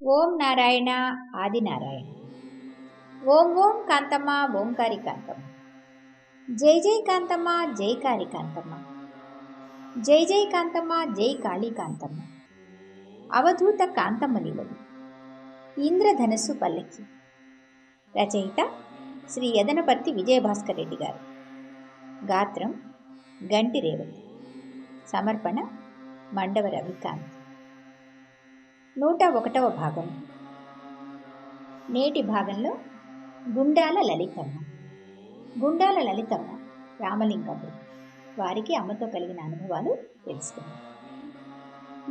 ఓం నారాయణ ఆదినారాయణ. ఓం ఓం కాంతమ్మ ఓంకారి కాంతమ్మ. జై జై కాంతమ్మ జై కారి కాంతమ్మ. జై జై కాంతమ్మ జై కాళీ కాంతమ్మ. అవధూత కాంతమ్మ లీలలు. ఇంద్రధనస్సు పల్లకి. రచయిత శ్రీ యదనపర్తి విజయభాస్కర్ రెడ్డి గారు. గాత్రం గంటి రేవతి. సమర్పణ మండవ రవికాంత్. 101వ భాగం. నేటి భాగంలో గుండాల లలితమ్మ. గుండాల లలితమ్మ రామలింగపురం వారికి అమ్మతో కలిగిన అనుభవాలు తెలుసుకున్నాం.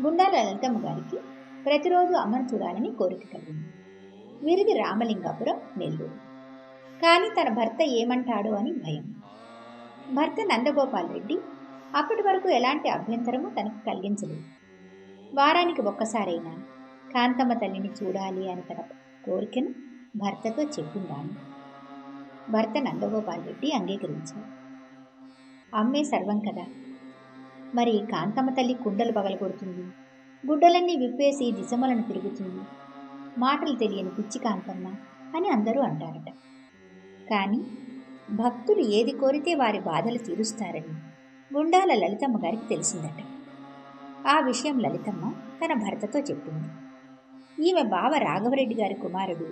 గుండాల లలితమ్మ గారికి ప్రతిరోజు అమ్మను చూడాలని కోరిక కలిగింది. వీరిది రామలింగాపురం, నెల్లూరు. కానీ తన భర్త ఏమంటాడో అని భయం. భర్త నందగోపాల్ రెడ్డి అప్పటి వరకు ఎలాంటి అభ్యంతరము తనకు కలిగించలేదు. వారానికి ఒక్కసారైనా కాంతమ్మ తల్లిని చూడాలి అని తన కోరికను భర్తతో చెప్పిందాను. భర్త నందగోపాల్ రెడ్డి అంగీకరించాడు. అమ్మే సర్వం కదా, మరి కాంతమ్మ తల్లి కుండలు పగలగొడుతుంది, గుడ్డలన్నీ విప్పేసి దిశమలను తిరుగుతుంది, మాటలు తెలియని పిచ్చి కాంతమ్మ అని అందరూ అంటారట. కానీ భక్తులు ఏది కోరితే వారి బాధలు తీరుస్తారని గుండాల లలితమ్మ గారికి తెలిసిందట. ఆ విషయం లలితమ్మ తన భర్తతో చెప్పింది. ఈమె బావ రాఘవరెడ్డి గారి కుమారుడు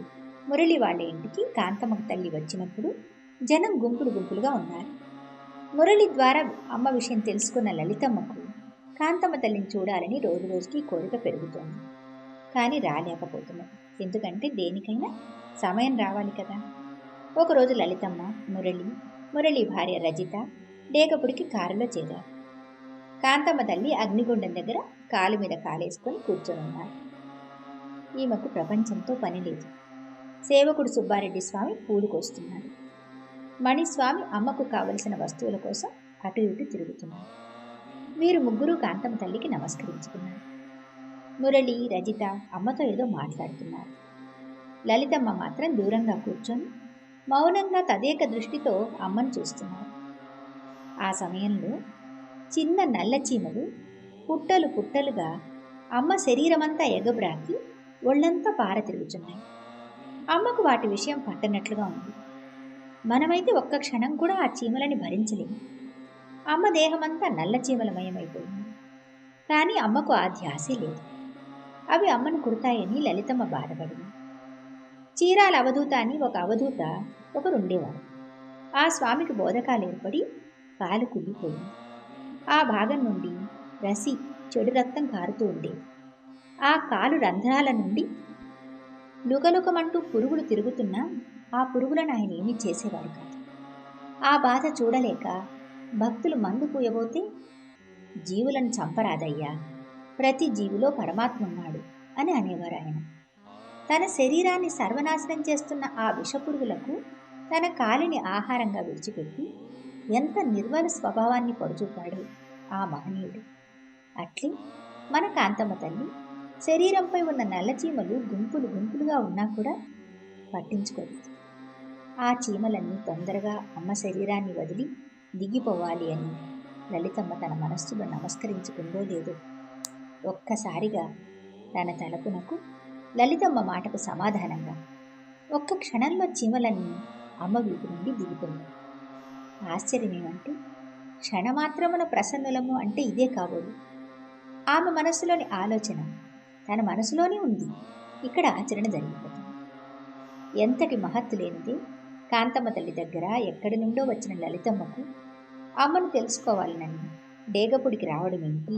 మురళి వాళ్ళ ఇంటికి కాంతమ్మ తల్లి వచ్చినప్పుడు జనం గుంపులు గుంపులుగా ఉన్నారు. మురళి ద్వారా అమ్మ విషయం తెలుసుకున్న లలితమ్మకు కాంతమ్మ తల్లిని చూడాలని రోజు రోజుకి కోరిక పెరుగుతోంది. కానీ రాలేకపోతున్నది. ఎందుకంటే దేనికైనా సమయం రావాలి కదా. ఒకరోజు లలితమ్మ, మురళి భార్య రజిత డేగపుడికి కారులో చేరారు. కాంతమ్మ తల్లి అగ్నిగుండం దగ్గర కాలు మీద కాలేసుకొని కూర్చొని ఉన్నారు. ఈమెకు ప్రపంచంతో పని లేదు. సేవకుడు సుబ్బారెడ్డి స్వామి పూలు కోస్తున్నాడు. మణిస్వామి అమ్మకు కావలసిన వస్తువుల కోసం అటు ఇటు తిరుగుతున్నారు. వీరు ముగ్గురు కాంతమ్మ తల్లికి నమస్కరించుకున్నారు. మురళి, రజిత అమ్మతో ఏదో మాట్లాడుతున్నారు. లలితమ్మ మాత్రం దూరంగా కూర్చొని మౌనంగా తదేక దృష్టితో అమ్మను చూస్తున్నారు. ఆ సమయంలో చిన్న నల్ల చీమలు పుట్టలు పుట్టలుగా అమ్మ శరీరమంతా ఎగబ్రాకి ఒళ్ళంతా పార తిరుగుతున్నాయి. అమ్మకు వాటి విషయం పట్టనట్లుగా ఉంది. మనమైతే ఒక్క క్షణం కూడా ఆ చీమలని భరించలేము. అమ్మ దేహమంతా నల్ల చీమలమయమైపోయింది. కానీ అమ్మకు ఆ ధ్యాసే లేదు. అవి అమ్మను కుడతాయని లలితమ్మ బాధపడింది. చీరాల అవధూత అని ఒక అవధూత ఒకరుండేవాడు. ఆ స్వామికి బోధకాలు ఏర్పడి కాలు కుళ్ళిపోయింది. ఆ భాగం నుండి రసి, చెడు రక్తం కారుతూ ఉండేది. ఆ కాలు రంధ్రాల నుండి లుకలుకమంటూ పురుగులు తిరుగుతున్నా ఆ పురుగులను ఆయన ఏమీ చేసేవాడు కాదు. ఆ బాధ చూడలేక భక్తులు మందు పూయబోతే, జీవులను చంపరాదయ్యా, ప్రతి జీవిలో పరమాత్మ ఉన్నాడు అని అనేవారు ఆయన. తన శరీరాన్ని సర్వనాశనం చేస్తున్న ఆ విషపురుగులకు తన కాలిని ఆహారంగా విడిచిపెట్టి ఎంత నిర్మల స్వభావాన్ని పడుచూపాడు ఆ మహనీయుడు. అట్లే మన కాంతమ్మ తల్లి శరీరంపై ఉన్న నల్లచీమలు గుంపులు గుంపులుగా ఉన్నా కూడా పట్టించుకోలేదు. ఆ చీమలన్నీ తొందరగా అమ్మ శరీరాన్ని వదిలి దిగిపోవాలి అని లలితమ్మ తన మనస్సులో నమస్కరించుకుందో లేదో, ఒక్కసారిగా తన తలపునకు లలితమ్మ మాటకు సమాధానంగా ఒక్క క్షణంలో చీమలన్నీ అమ్మ వీపు నుండి దిగిపోయాయి. ఆశ్చర్యమేమంటే, క్షణమాత్రమున ప్రసన్నులము అంటే ఇదే కాబోలు. ఆమె మనస్సులోని ఆలోచన తన మనసులోనే ఉంది, ఇక్కడ ఆచరణ జరిగిపోతుంది. ఎంతటి మహత్తు లేనిదే కాంతమ్మ తల్లి దగ్గర ఎక్కడి నుండో వచ్చిన లలితమ్మకు అమ్మను తెలుసుకోవాలనని డేగపుడికి రావడం ఏమిటి,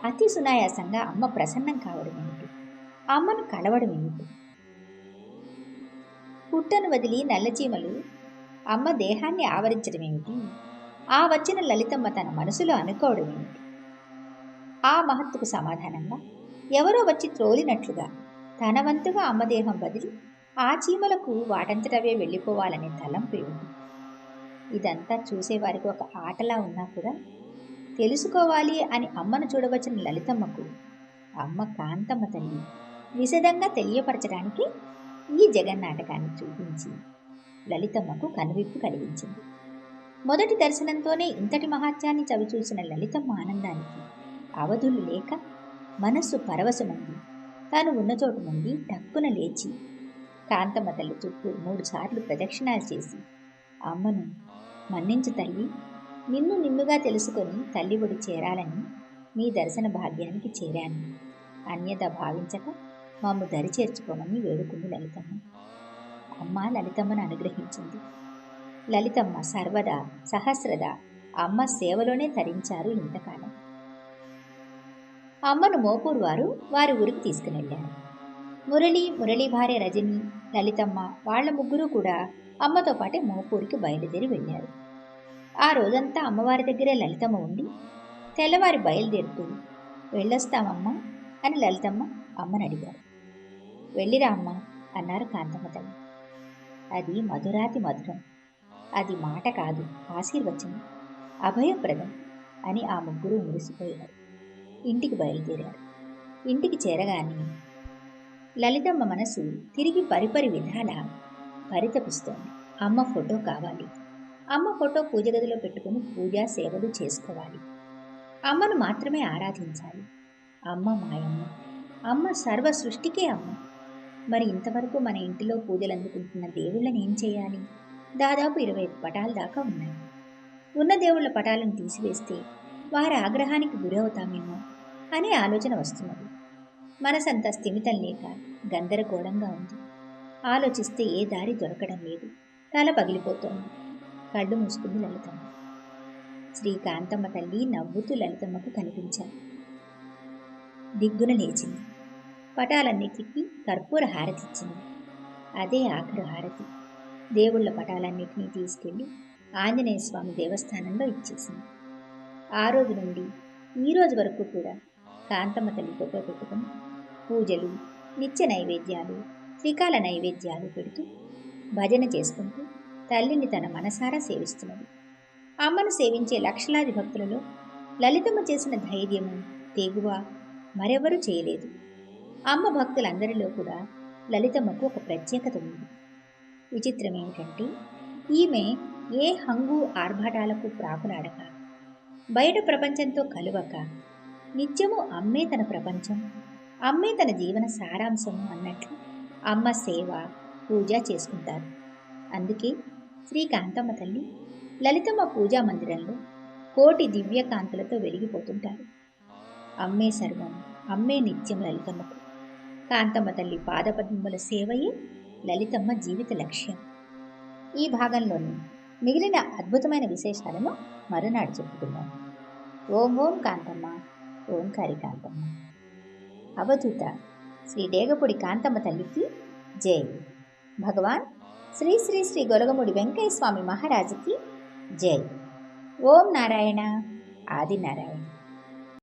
అతి సునాయాసంగా అమ్మ ప్రసన్నం కావడం ఏమిటి, అమ్మను కలవడం ఏమిటి, పుట్టను వదిలి నల్లచీమలు అమ్మ దేహాన్ని ఆవరించడం ఏమిటి, ఆ వచ్చిన లలితమ్మ తన మనసులో అనుకోవడం ఏమిటి. ఆ మహత్తుకు సమాధానంగా ఎవరో వచ్చి త్రోలినట్లుగా తన వంతుగా అమ్మదేహం బదిలి ఆ చీమలకు వాటంతటవే వెళ్ళిపోవాలనే తలంపు ఏమిటి. ఇదంతా చూసేవారికి ఒక ఆటలా ఉన్నా కూడా తెలుసుకోవాలి అని అమ్మను చూడవచ్చిన లలితమ్మకు అమ్మ కాంతమ్మ తల్లి విశదంగా తెలియపరచడానికి ఈ జగన్నాటకాన్ని చూపించి లలితమ్మకు కనువిప్పు కలిగించింది. మొదటి దర్శనంతోనే ఇంతటి మహాత్యాన్ని చవిచూసిన లలితమ్మ ఆనందానికి అవధులు లేక మనస్సు పరవశమైంది. తాను ఉన్న చోటు నుండి టక్కున లేచి కాంతమ్మ తల్లి చుట్టూ 3 సార్లు ప్రదక్షిణాలు చేసి, అమ్మను మన్నించు తల్లి, నిన్ను నిన్నుగా తెలుసుకొని తల్లి ఒడి చేరాలని నీ దర్శన భాగ్యానికి చేరాను, అన్యత భావించక మమ్ము దరి చేర్చుకోమని వేడుకుంది లలితమ్మ. అమ్మ లలితమ్మను అనుగ్రహించింది. లలితమ్మ సర్వదా సహస్రదా అమ్మ సేవలోనే తరించారు ఇంతకాలం. అమ్మను మోపూరు వారు వారి ఊరికి తీసుకునెళ్ళారు. మురళి భార్య రజని, లలితమ్మ వాళ్ళ ముగ్గురు కూడా అమ్మతో పాటే మోపూరికి బయలుదేరి వెళ్ళారు. ఆ రోజంతా అమ్మవారి దగ్గరే లలితమ్మ ఉండి తెల్లవారి బయలుదేరుతూ, వెళ్ళొస్తామమ్మా అని లలితమ్మ అమ్మని అడిగారు. వెళ్ళిరా అమ్మ అన్నారు కాంతమ్మ తల్లి. అది మధురాతి మధురం, అది మాట కాదు, ఆశీర్వచనం, అభయప్రదం అని ఆ ముగ్గురు మురిసిపోయారు. ఇంటికి బయలుదేరారు. ఇంటికి చేరగానే లలితమ్మ మనసు తిరిగి పరిపరి విధాల పరితపిస్తోంది. అమ్మ ఫోటో కావాలి, అమ్మ ఫోటో పూజ గదిలో పెట్టుకుని పూజా సేవలు చేసుకోవాలి, అమ్మను మాత్రమే ఆరాధించాలి. అమ్మ మాయమ్మ, అమ్మ సర్వ సృష్టికే అమ్మ. మరి ఇంతవరకు మన ఇంటిలో పూజలు అందుకుంటున్న దేవుళ్ళని ఏం చేయాలి? దాదాపు 25 పటాల దాకా ఉన్నాయి. ఉన్న దేవుళ్ల పటాలను తీసివేస్తే వారి ఆగ్రహానికి గురవుతామేమో అనే ఆలోచన వస్తున్నది. మనసంతా స్థిమితం లేక గందరగోళంగా ఉంది. ఆలోచిస్తే ఏ దారి దొరకడం లేదు. తల పగిలిపోతోంది. కళ్ళు మూసుకుంది లలితమ్మ. శ్రీ కాంతమ్మ తల్లి నవ్వుతూ లలితమ్మకు కనిపించారు. దిగ్గున లేచింది. పటాలన్నిటికీ కర్పూర హారతిచ్చింది. అదే ఆఖరు హారతి. దేవుళ్ల పటాలన్నిటినీ తీసుకెళ్లి ఆంజనేయ స్వామి దేవస్థానంలో ఇచ్చేసింది. ఆ రోజు నుండి ఈ రోజు వరకు కూడా కాంతమ్మ తల్లి ఫోటో పెట్టుకుని పూజలు, నిత్య నైవేద్యాలు, త్రికాల నైవేద్యాలు పెడుతూ భజన చేసుకుంటూ తల్లిని తన మనసారా సేవిస్తున్నది. అమ్మను సేవించే లక్షలాది భక్తులలో లలితమ్మ చేసిన ధైర్యము, తెగువ మరెవరూ చేయలేదు. అమ్మ భక్తులందరిలో కూడా లలితమ్మకు ఒక ప్రత్యేకత ఉంది. విచిత్రం ఏమిటంటే, ఈమె ఏ హంగు ఆర్భాటాలకు ప్రాకులాడక, బయట ప్రపంచంతో కలువక, నిత్యము అమ్మే తన ప్రపంచం, అమ్మే తన జీవన సారాంశము అన్నట్లు అమ్మ సేవ, పూజ చేసుకుంటారు. అందుకే శ్రీ కాంతమ్మ తల్లి లలితమ్మ పూజా మందిరంలో కోటి దివ్యకాంతులతో వెలిగిపోతుంటారు. అమ్మే సర్వం, అమ్మే నిత్యం లలితమ్మకు. కాంతమ్మ తల్లి పాదపద్మముల సేవయే లలితమ్మ జీవిత లక్ష్యం. ఈ భాగంలోని మిగిలిన అద్భుతమైన విశేషాలను మరునాడు చెప్పుకుందాం. ఓం ఓం కాంతమ్మ, ఓంకారి కాంతమ్మ. అవధూత శ్రీ డేగపూడి కాంతమ్మ తల్లికి జై. భగవాన్ శ్రీ శ్రీ శ్రీ గొలగముడి వెంకయ్య స్వామి మహారాజుకి జై. ఓం నారాయణ ఆది నారాయణ.